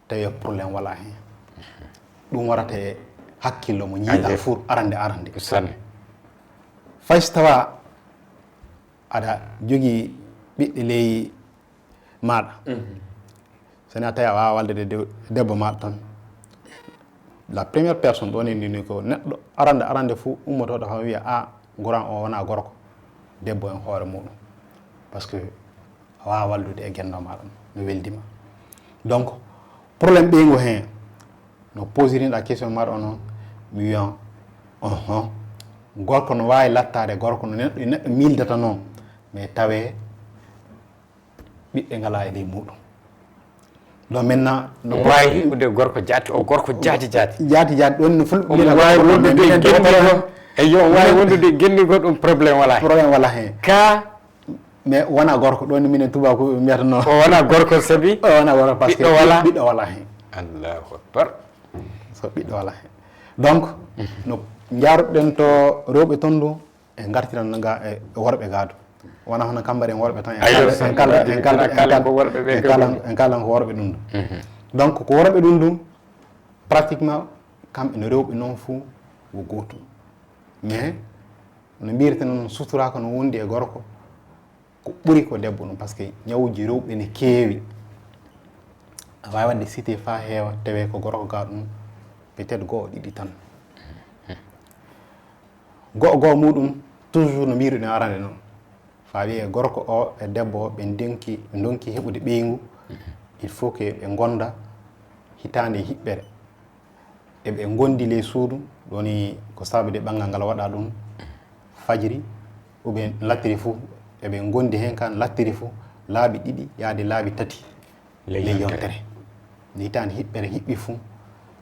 tawi probléme wala hen ɗum warata e hakkillo mo ñiiɗa fof arande fay so tawa aɗa jogii ɓiɗɗe ley maɗa soni a tawi a wawa walde debbo maɗa tan la première personne ɗon e ndini ko neɗɗo arande fof ummotoɗo kam wiya a goran o wona gorko debbo en hoore muɗum par ce que a wawa wallude e genɗo maɗa no weldima donc probléme ɓeygo hen no posiriɗa question maɗa o noon mi wiyan gorko no wawi lattade gorko no neɗɗo mildata noon mais tawe ɓiɓɓe ngala e ley muɗum donc maintenant no wawi hiɓude gorko jaati o gorko jaati ɗon no fulɓe wawi wondude gennigo eyo wawi wondude gennigo ɗum probléme wala hen ka mais wona gorko ɗon minen tubakoɓe mbiyata noon o wona gorko saabi o wona gorko par ce que ɓiɗɗo wala hen allahu akbar so ɓiɗɗo wala hen donc no jaruɗen to rewɓe ton du e gartiran naga e worɓe gaadu wona hono kambari en worɓe tan en kalan ko worɓe ɗum du donc ko worɓe ɗum du pratiquement kamɓe no rewɓe noon fou wo gotum mais no mbirte noon suturaka no wondi e gorko ko ɓuri ko debbo ɗum par ce que ñawuji rewɓe ne keewi a wawi wadde cité fa heewa tawe ko gorko ga ɗum peut être goho ɗiɗi tan goho muɗum toujours no mbiruɗen arande noon fa wiye gorko o e debbo o ɓe donki heɓude ɓeygu il faut que ɓe gonda hitande hiɓɓere eɓe gondi ley suudu ɗoni ko sabude ɓangal ngal waɗa ɗum fajiri ou bien lattiri fou eɓe gondi hen kan lattiri fou laabi ɗiɗi yaade laabi tati ley yontere nde hitande hiɓɓere hiɓɓi fou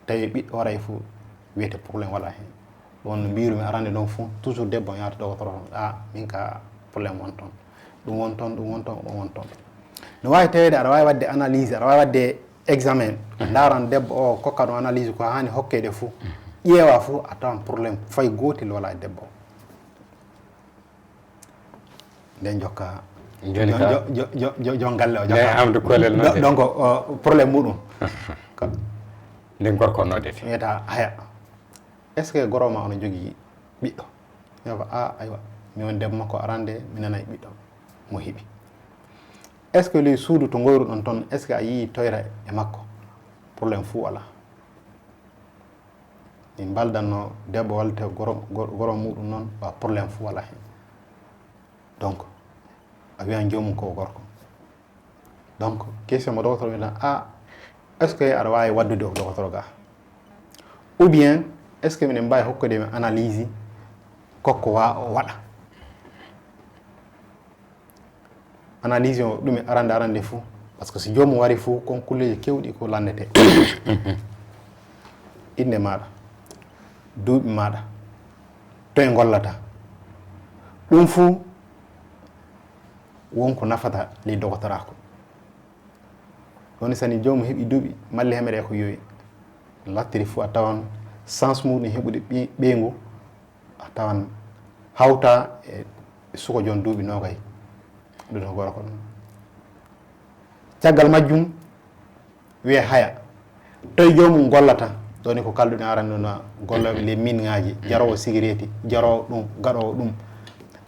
tawi ɓiɗɗo waray fou wiyete probléme waɗa hen ɗon no mbirumi arande ɗon fou toujours debbo yahata docteur a min ka probléme won toon ɗum won toon no wawi tawede aɗa wawi wadde analyse aɗa wawi wadde examen daran debbo o kokka ɗum analyse ko hani hokkede fou ƴeewa fou a tawan probléme fay gotel wala e debbo nden jokka jon galle o jokka donc probléme muɗum nden gorko no defi wiyata haya est ce que goroma ono jogui ɓiɗɗo yofa a aywa mi won debbo makko arande mi nanayi ɓiɗɗo mo heeɓi est ce que ley suudu to goyruɗon toon est ce que a yii toyra e makko probléme fou wala min baldanno debbo walte goro muɗum noon wa probléme fou wala hen donc a wiyan jomum ko gorko donc question mo docteur wiyata a est ce que aɗa wawi waddude o docteur ga ou bien est ce que minen mbawi hokkude mi analyse kokko waɗa analyse o ɗum e arande fou par ce que so jomum wari fou kon kulleji kewɗi ko landete inde maɗa duuɓi maɗa to e gollata ɗum fou wonko nafata ley dogotorako woni sani jomum heeɓi duuɓi malli hemere ko yoyi lattiri fou a tawan sens muɗum heɓude ɓeygu a tawan hawta e suko jon duuɓi nogay ɗum gorko ɗum caggal majjum wiye haya toye jomum gollata ɗoni ko kalduɗen arande no golloɓe les mine ngaji jarowo cigarette jarowo ɗum gaɗowo ɗum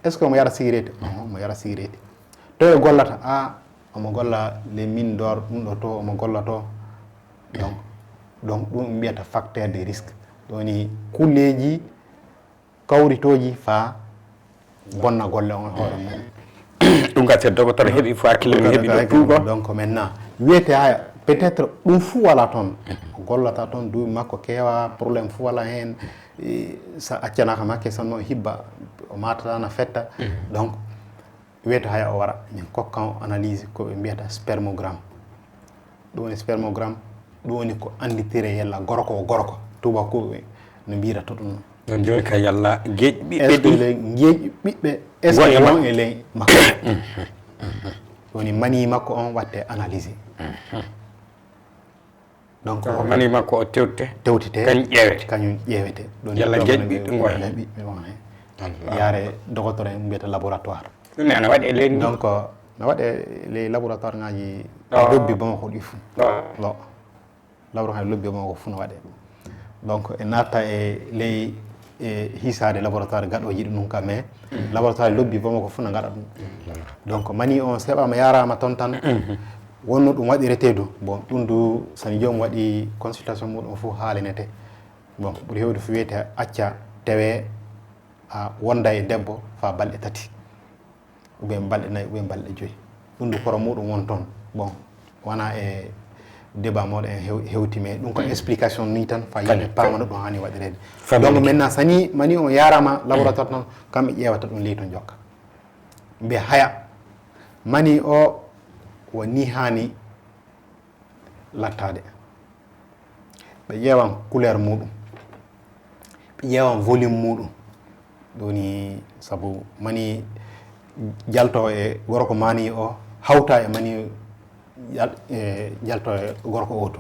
est ce que omo yara cigarette mo yara cigarette toye gollata a omo golla les mine d'or ɗum ɗo to omo golla to donc ɗum mbiyata facteur de risque ɗoni kulleji kawritoji fa bonna golle on hoore mum ɗum gati docteur heeɓi fo hakkille mi heeɓi ɗo tuugo donc maintenant wiyete haya peut être ɗum fou wala toon o gollata toon duuɓi makko keewa probléme fou wala hen sa accanaka makke sanno hibba o matata na fetta donc wiyete haya o wara min kokkan analyse koɓe mbiyata spermogramme ɗum woni spermogramme ɗum woni ko anditire yella gorko tubakoɓe no mbirata ɗum ɗon joni ka yalla geeƴi ɓiɓɓe ɗi geeƴi ɓiɓɓe est ce que won e ley makko woni mani makko on watte analysé donc mani makko o tewtite kañum ƴeewete ɗon yalla geeƴi ɓiɓɓe goya ɓiɓɓe won hen yaare dogotore en mbiyata laboratoire ɗum ne ana waɗi e leydi donc no waɗe les laboratoire ngaji lobbi Bamako ɗi fuu lo laboratoire lobbi Bamako fuu no waɗe donc e natta e ley hisade laboratoire gaɗoji ɗum ka mais laboratoire lobbi Bamako fuu no gaɗa ɗum donc mani on seeɓama yarama toon tan wonno ɗum waɗirete du bon ɗum du sani joomum waɗi consultation muɗum fof haalinete bon ɓuuri hewde fo wiyete acca tewe a wonda e debbo fa balɗe tati ou bien balɗe nayyi ou bien balɗe joyyi ɗum du koro muɗum won toon bon wona e débat moɗo en hewti mais ɗum ko explication ni tan fa yimɓe pamano ɗum hani waɗirede donc maintenant sani mani on yarama laboratoire tan kamɓe ƴewata ɗum ley to jokka mbiya haya mani o woni hani lattade ɓe ƴeewan couleur muɗum ɓe ƴeewan volume muɗum ɗoni saabu mani jalto e gorko mani o hawta e mani jalto e gorko o to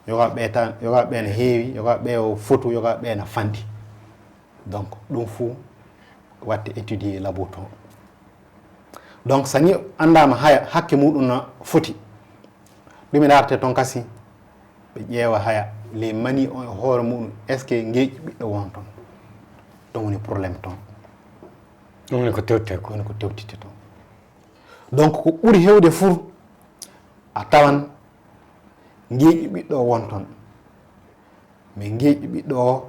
yoga ɓe tan yoga ɓe ne heewi yoga ɓe o photo yoga ɓe na fanɗi donc ɗum fuu watte étudier labo to donc sani andama haya hakke muɗum no foti ɗum e darate toon kasi ɓe ƴeewa haya les mani on e hoore muɗum est ce que ngeeƴi ɓiɗɗo won toon ɗum woni probléme toon ɗum woni ko tewtete ko woni ko tewtite toon donc ko ɓuri hewde fuu a tawan ngeeƴi ɓiɗɗo won toon mais ngeeƴi ɓiɗɗo o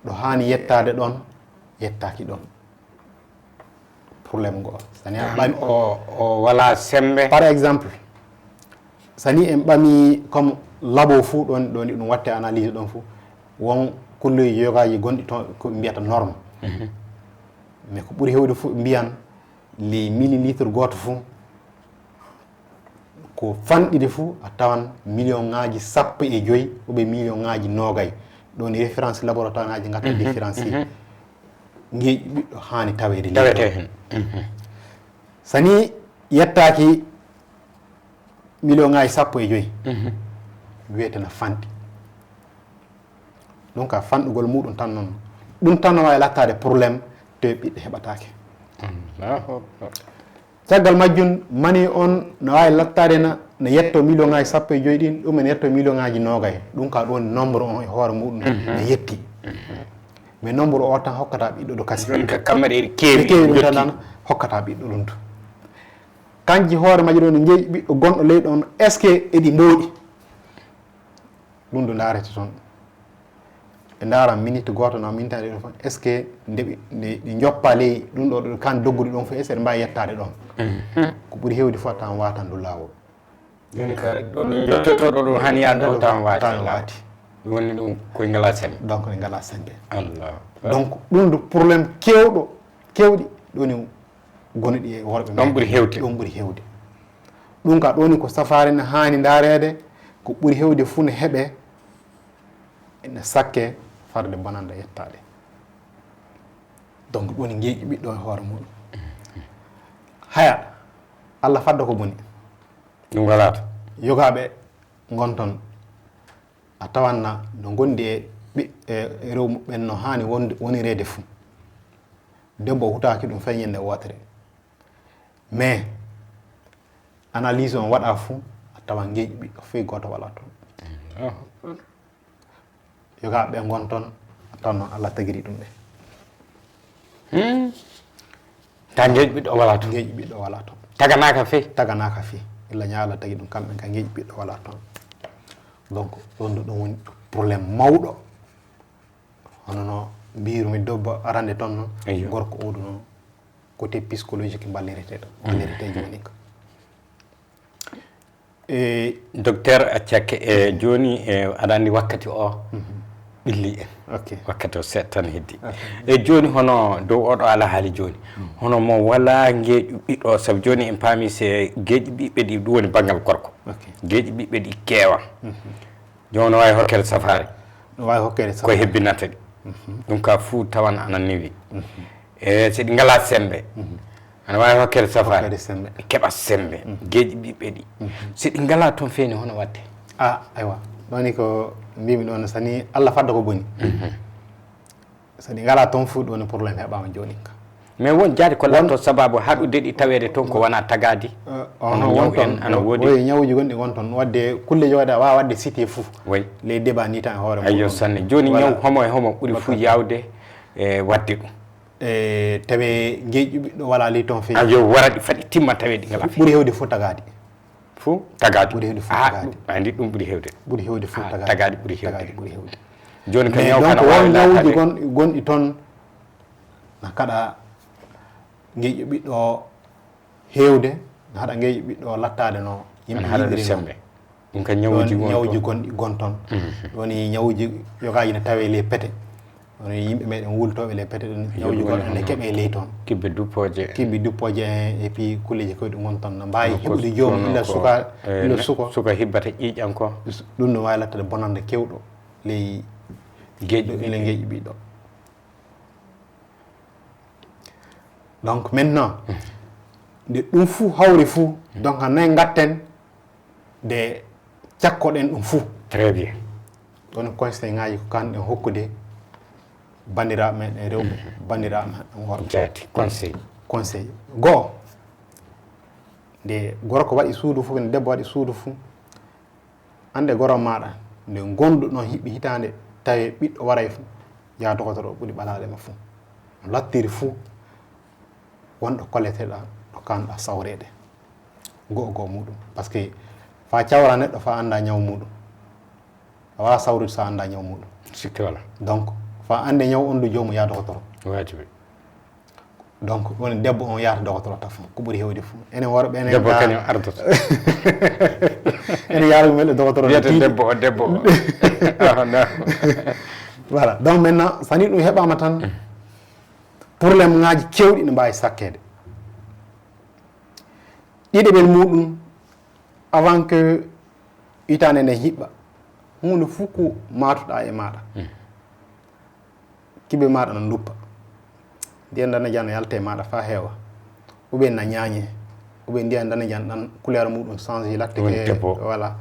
ɗo hani yettade ɗon yettaki ɗon probléme ngo sani a ɓami o wala sembe par exemple sani en ɓami comme labo fuu ɗon ɗoni ɗum watte analyse ɗon fuu won kulloji yogaji gonɗi toon ko mbiyata norme mais ko ɓuri hewde fuu mbiyan les millilitre goto fuu ko fanɗide fuu a tawan million ngaji 15 oɓe million ngaji 20 ɗon référence laboratoire ngaji gatta différencier ngeeƴi ɓiɗɗo hani tawede tawete hen sani yettaki million ngaji 15 wiyete no fanɗi ɗum ka fanɗugol muɗum tan noon ɗum tan no wawi lattade probléme te ɓiɗɗo heɓatake caggal majjum mani on no wawi lattade no yetto million ngaji 15 ɗin ɗum ene yetto million ngaji 20 ɗum ka ɗon nombre on e hoore muɗum ne yetti mais nombre o tan hokkata ɓiɗɗo ɗo kasi kamɓe ɗe keewi ɗum tan nan hokkata ɓiɗɗo ɗum to kanji hoore majji ɗo no jeeyi ɓiɗɗo gonɗo leydi on est ce que eɗi mbooɗi ɗum do darete toon ɓe daara minute goto no minute aɗe ɗo fof est ce que ɗi joppa ley ɗum ɗo kan doggude ɗon fof est ce que ɗe mbawi yettade ɗon ko ɓuuri hewde fof tan watan do lawol joni ka ɗon jottotoɗo ɗum hani yaade ɗo tan waati ɗum woni ɗum koye ngala sembe donc ne ngala sembe allah donc ɗum do probléme kewɗi ɗoni gonɗi e worɓe ɗon ɓuuri hewde ɗon ɓuuri hewde ɗum ka ɗoni ko safare ne hani darede ko ɓuuri hewde fuu ne heeɓe ene sakke farde bonande yettade donc ɗoni ngeeƴi ɓiɗɗo e hoore muɗum haya Allah fadda ko boni ɗum walata yogaɓe gonton a tawanna no gondi e rewɓe no hani wonirede fuu debbo hutaki ɗum feññende wotere mais analyse on waɗa fuu a tawa ngeeƴi ɓiɗɗo foy goto wala toon yogaɓe gon toon a tawa noon Allah tagiri ɗum ɗe ta ngeeƴi ɓiɗɗo wala toon ngeeƴi ɓiɗɗo wala toon taganaka fe illa ñaala tagi ɗum kamɓe ka ngeeƴi ɓiɗɗo wala toon donc ɗon ɗo ɗum woni probléme mawɗo hono no mbirumi dobbo arande toon noon gorko oɗo noon côté psychologique ballirete joni ka docteur accakke e joni aɗa andi wakkati o ɓilli en wakkati o seeɗa tan heddi e joni hono dow oɗo ala haali joni hono mo wala ngeeƴu ɓiɗɗo saabu joni en paami se geeƴi ɓiɓɓe ɗi ɗum woni banggal gorko geeƴi ɓiɓɓe ɗi keewa joni no wawi hokkede safari koye hebbinata ɗi ɗum ka fuu tawan ana newi e so ɗi ngala sembe ana wawi hokkede safari ɓe keeɓa sembe geeƴi ɓiɓɓe ɗi so ɗi ngala toon feeni hono wadde aywa ɗoni ko mbimi ɗon sani Allah fadda ko boni so ɗi ngala toon fuu ɗon probléme heɓama joni ka mais won jaadi ko lanto sababu haɗude ɗi tawede toon ko wona tagadi ono ñaw en ana woodi woyi ñawuji gonɗi gon toon wadde kulle jooɗe a wawa wadde cité fou oui les débat ni tan e hoore ayyo sanne joni ñaw homo e homo ɓuuri fuu yawde e wadde ɗum tawe geeƴu ɓiɗɗo wala ley toon feewi ayo waraɗi faɗi timma tawe ɗi ngala ɓuuri hewde fof tagadi fou tagadi ɓuuri hewde fof tagadi andi ɗum ɓuuri hewde ɓuuri hewde fof tagadi ɓuuri hewde tagadi ɓuuri hewde joni ko mais ñaw donc kana won wawi ñawuji latade gonɗi toon na kaɗa geeƴu ɓiɗɗo hewde na haɗa geeƴu ɓiɗɗo lattade no yimɓe haɗaɗo sembe ɗum ka ñawuji ñawuji gonɗi gon toon woni ñawuji yogaji ne tawe ley peete woni yimɓe meɗen wultoɓe ley peete ɗum ñawuji gonɗo ne keeɓe ley toon kibbe duppoje en et puis kulleji koye ɗum gon toon no mbawi heɓude joomum illa suka hibbata ƴiiƴan ko ɗum no wawi lattade bonande kewɗo ley geeƴo ele geeƴi ɓiɗɗo donc maintenant nde ɗum fuu hawri fuu donc nayi gatten nde cakkoɗen ɗum fuu très bien ɗon conseil ngaji ko kanɗen hokkude bandiraɓe meɗen rewɓe bandiraɓe meɗen worɓe jaati conseil goho nde gorko waɗi suudu fuu nde debbo waɗi suudu fuu ande goro maɗa nde gonduɗon hiɓɓi hitande tawi ɓiɗɗo waray fuu ya dogotoro ɓuuri ɓalaɗema fuu lattiri fuu wonɗo kolleteɗa ɗo kanɗa sawrede goho muɗum par ce que fa cawra neɗɗo fa anda ñaw muɗum a wawa sawrude sa anda ñaw muɗum sikki wala donc fa ande ñaw on du jomum ya dogotoro wajibi donc woni debbo on yahata dogotoro ta fuu ko ɓuuri hewde fuu enen worɓe enen debbo kañum ardata enen yarugo meɗe dogotoro wiyete debbo o debbo o voilà donc maintenant sani ɗum heɓama tan probléme ngaji kewɗi ne mbawi sakkede ɗiɗeɓel muɗum avant que hitande nde hiɓɓa hunde fuu ko matuɗa e maɗa kiɓe maɗa no duppa ndiyan danajan no yalta e maɗa fa heewa ou bien na ñaañe ou bien ndiyan danajan ɗan couleur muɗum changé latte ke voilà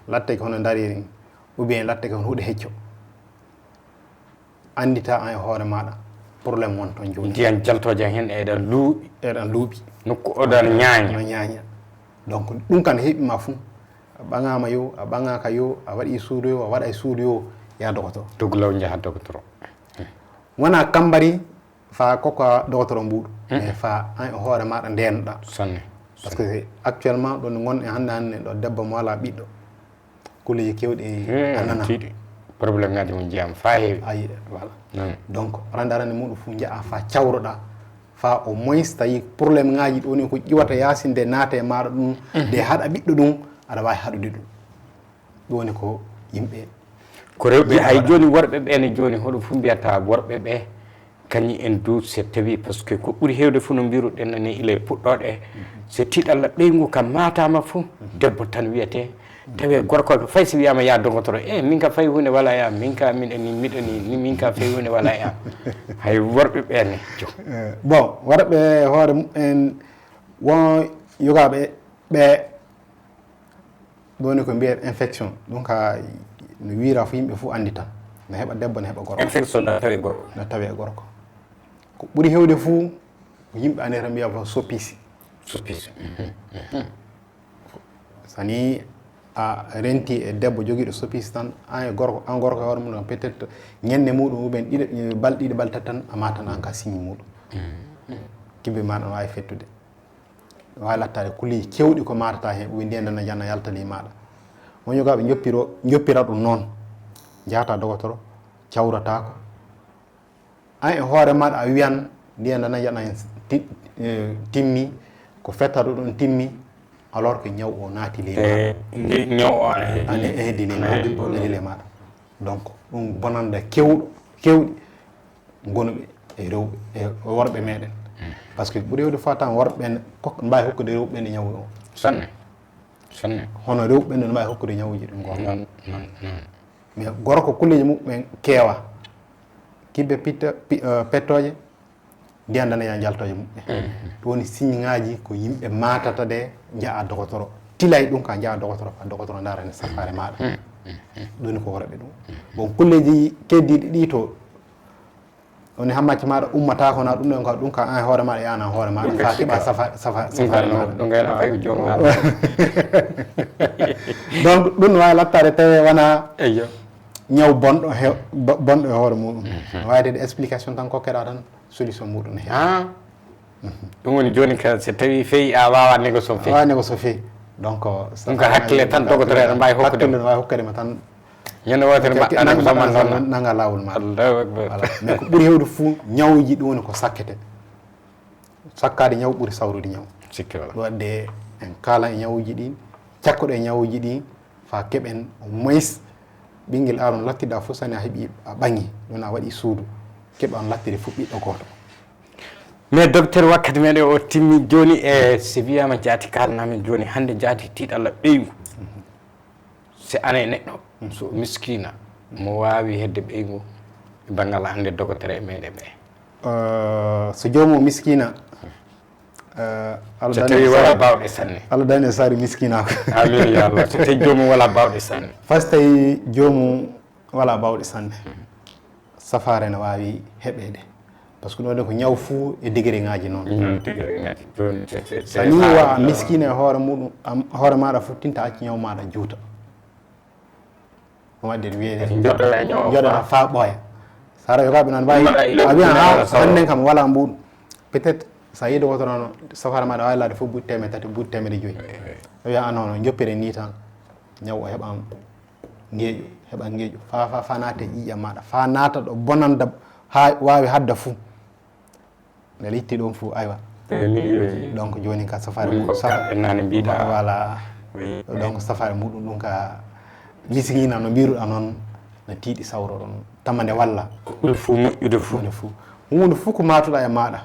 latte ke hono dariri ou bien latte ke hono huuɗo hecco andita an e hoore maɗa probléme won toon joni ndiyan jaltoje hen eɗan luuɓi nokku oɗon ñaaña no ñaaña donc ɗum kan heeɓima fuu a ɓaŋama yo a ɓaŋaka yo a waɗi suudu yo a waɗa e suudu yo ya dogotoro doglaw jaaha dogotoro wona kambari fa kokka dogotoro mbuɗu mais fa an e hoore maɗa ndenoɗa sanne par ce que actuellement ɗon gonɗe hannde ɗo debbo mo wala ɓiɗɗo kulleji kewɗi a nana tiiɗi probléme ngaji mo jiyama fa heewi ayi voilà donc arande arande muɗum fuu jaa fa cawroɗa fa au moins tawi probléme ngaji ɗo ni ko ƴiwata yasinde naata e maɗa ɗum nde haɗa ɓiɗɗo ɗum aɗa wawi haɗude ɗum ɗum woni ko yimɓe ko rewɓe hay joni worɓe ɓene joni hoɗo fuu mbiyata worɓe ɓe kañum en du so tawi par ce que ko ɓuuri hewde fuu no mbiruɗen ni ila e puɗɗoɗe so tiɗalla ɓeygu kam matama fuu debbo tan wiyete tawi gorko fay so wiyama ya dogotoro min ka fayi hunde wala ya min ka miɗoni min ka fayi hunde wala ya hay worɓe ɓene jo bon worɓe hoore en won yogaɓe ɓe ɗoni ko mbiyat infection ɗum ka no wiira fo yimɓe fof andi tan no heɓa debbo no heɓa gorko infection no tawi gorko no tawi e gorko ko ɓuuri hewde fuu yimɓe aneta mbiya ko soppisi sani a renti e debbo joguiɗo soppisi tan an e gorko an gorko e hoore muɗum peut être ñande muɗum ou bien balɗe baltat tan a matan an ka signe muɗum kimɓe maɗa no wawi fettude wawi lattade kulleji kewɗi ko matata hen ɓe ndiyandana janna yaltali maɗa won yogaɓe joppira ɗum noon jahata dogotoro cawratako an e hoore maɗa a wiyan ndiyandana jana timmi ko fettata ɗum timmi alors que ñaw o naati ley maɗa ñaw o ane ehdi ley maɗa donc ɗum bonande kewɗi gonuɓe e rewɓe e worɓe meɗen par ce que ɓuuri hewde fa tan worɓe ɓen mbawi hokkude rewɓe ɓen e ñawu o sanne hono rewɓe ɓen ne mbawi hokkude ñawuji ɗum gonga mais gorko kulleji muɓɓen keewa kibbe pettoje ndiyandana ya jaltoje muɓɓe ɗum woni signe ngaji ko yimɓe matata de jaa dogotoro tilay ɗum ka jaa dogotoro fa dogotoro darane safare maɗa ɗoni ko worɓe ɗum bon kulleji keddiɗi ɗi to woni hammacce maɗa ummata ko na ɗum ɗon ka ɗum ka an hoore maɗa yana hoore maɗa fa keɓa safare maɗa ɗum gayna fay ko joom donc ɗum no wawi lattade tawi wona eyo ñaw bonɗo e hoore muɗum wawde de explication tan kokkeɗa tan solution muɗum ne heewa ɗum woni joni ka so tawi feewi a wawa négociation feewi wawa négociation feewi donc ɗum ko hakkille tan dogotore aɗa mbawi hokkude hakkille no wawi hokkudema tan ñande wotere mbaɗɗa négociation man noon nanga lawol ma allahu akbar voilà mais ko ɓuuri hewde fou ñawuji ɗum woni ko sakkete sakkade ñaw ɓuuri sawrude ñaw sikki wala ɗo wadde en kala e ñawuji ɗi cakkoɗo e ñawuji ɗi fa keɓen au moins ɓinguel aron lattiɗa fof sani a heeɓi a ɓaŋi ɗum a waɗi suudu keɓa on lattide fof ɓiɗɗo goto mais docteur wakkati meɗen o timmi joni e so wiyama jaati kalnami joni hande jaati tiiɗalla ɓeygu si ana e neɗɗo so miskina mo wawi hedde ɓeygu e banggal hande docteur e meɗen ɓe so jomum miskina so tawi wala bawɗe sanne Allah dani e saari miskinako amin ya Allah so tawi jomum wala bawɗe sanne fas tawi jomum wala bawɗe sanne safare ne wawi heɓede par ce que ɗo ko ñaw fuu e degré ngaji noon so ni wa miskine e hoore muɗum hoore maɗa fof tinta acci ñaw maɗa juuta ɗum wadde wiyede joɗana fa ɓooya sara yogaɓe noon mbawi a wiyan ha hannden kam wala mbuɗum peut être sa yiide woto noon safare maɗa wawi laade fof buuɗi temedde tati buuɗi temedde joyyi o wiya non joppire ni tan ñaw o heɓan ngeeƴu heɓa ngeeƴu fa naata e ƴiƴam maɗa fa naata ɗo bonanda ha wawi hadda fuu nde itti ɗon fuu aywa donc joni ka safare nane mbiɗa voilà donc safare muɗum ɗum ka miskina no mbiruɗa noon no tiiɗi sawro ɗon tamma nde walla ɓuri fuu moƴƴude fuu hunde fuu ko matuɗa e maɗa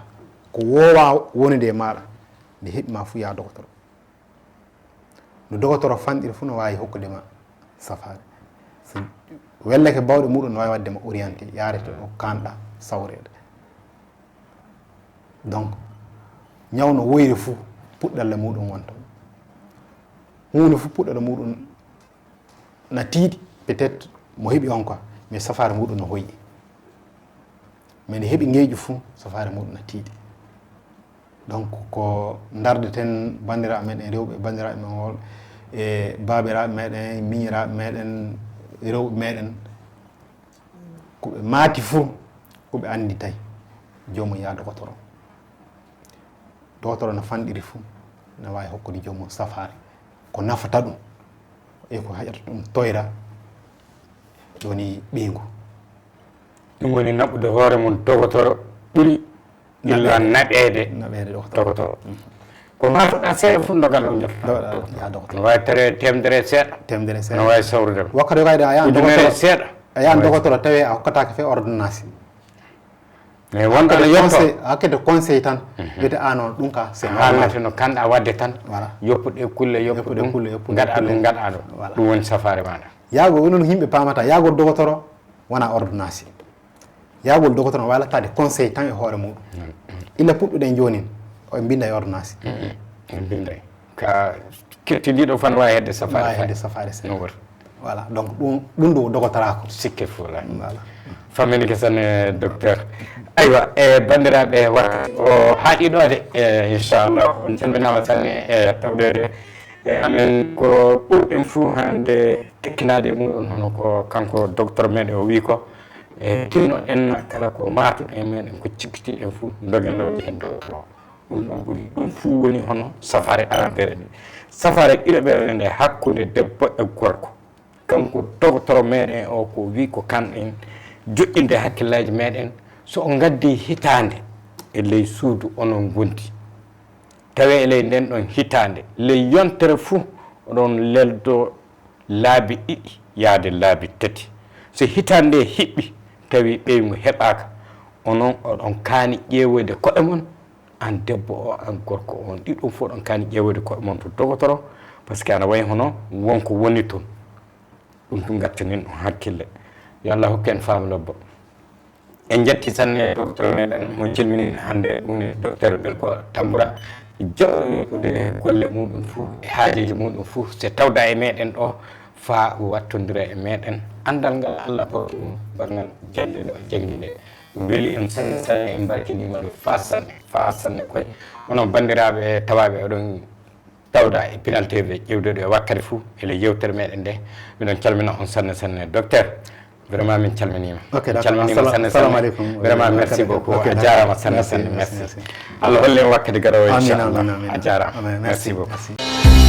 ko wowa wonide e maɗa nde heɓima fuu ya docteur no docteur fanɗiri fuu no wawi hokkudema safare so welleke bawɗe muɗum no wawi waddema orienté yarete ɗo kanɗa sawrede donc ñaw no woyri fuu puɗɗalle muɗum wonta hunde fuu puɗɗalle muɗum na tiiɗi peut être mo heeɓi on quoi mais safare muɗum no hoyƴi mais nde heeɓi ngeeƴu fuu safare muɗum no tiiɗi donc ko dardeten bandiraɓe meɗen rewɓe bandiraɓe men wol e babiraɓe meɗen miñiraɓe meɗen rewɓe meɗen koɓe maati fuu koɓe andi tawi jomum ya docteur docteur no fanɗiri fuu ne wawi hokkude jomum safare ko nafata ɗum e ko haƴata ɗum toyra woni ɓeygu ɗum woni naɓude hoore mum docteur ɓuuri illa naɓede docteur ko matoɗa seeɗa fof dogal ɗum ya docteur no wawi tere temedere seeɗa no wawi sawrudema wakkati kayde a ujunere seeɗa a yahan docteur tawi a hokkatake fe ordonnance mais wonɗo no yetto hakkede conseil tan wiyete noon ɗum ka c'est haalnete no kanɗa wadde tan voilà yoppuɗe kulle yoppuɗe gaɗa ɗum gaɗa ɗum ɗum woni safare maɗa yaagol onon yimɓe pamata yaagol docteur wona ordonnance yaagol docteur no wawi lattade conseil tan e hoore muɗum illa puɗɗuɗen joni o binda e ordonnance en binday ka kettidiɗo fan wawi hedde safare no wori voilà donc ɗum ɗo docteur ko sikke fula voilà famini ke sanne docteur aywa e bandiraɓe wakkati o haaɗiɗode inchallah on calminama sanne e tawɗede e amen ko ɓurɗen fuu hande tekkinade muɗum hono ko kanko docteur meɗen o wi ko e tinno en kala ko matuɗen e meɗen ko cikkitiɗen fuu doguenoje hen docteur ɗum ɗon ɓuuri ɗum fuu woni hono safare arantere nde safare ɗiɗoɓeɗe nde hakkude debbo e gorko kanko docteur meɗen o ko wi ko kamɗen joƴƴinde hakkillaji meɗen so o gaddi hitande e ley suudu onon gondi tawi e ley nden ɗon hitande ley yontere fuu oɗon leldo laabi ɗiɗi yaade laabi tati so hitande nde hiɓɓi tawi ɓeygu heɓaka onon oɗon kaani ƴeewoyde koɗe mon an debbo o an gorko on ɗiɗum fof ɗon kaani ƴeewoyde koɗe mon to docteur par ce que ana wayi hono wonko woni toon ɗum ɗum gattinin ɗum hakkille yo Allah hokku en faamu lobbo en jetti sanne docteur meɗen mo cilmini hannde ɗum ni docteur ɓel ko Tamboura joɗude golle muɗum fuu e haajeji muɗum fuu so tawda e meɗen ɗo fa wattodira e meɗen andal ngal Allah hokki ɗum banggal jallide o jangguinde beeli en sanne sanne en barkinima ɗo fa sanne koye onon bandiraɓe tawaɓe oɗon tawda e Pinal TV ƴewduɗo e wakkati fou ele yewtere meɗen nde miɗon calmina on sanne sanne docteur vraiment min calminima calminima sanne sanne vraiment merci beaucoup a jarama sanne sanne merci Allah holle en wakkati garowo inchallah a jarama merci beaucoup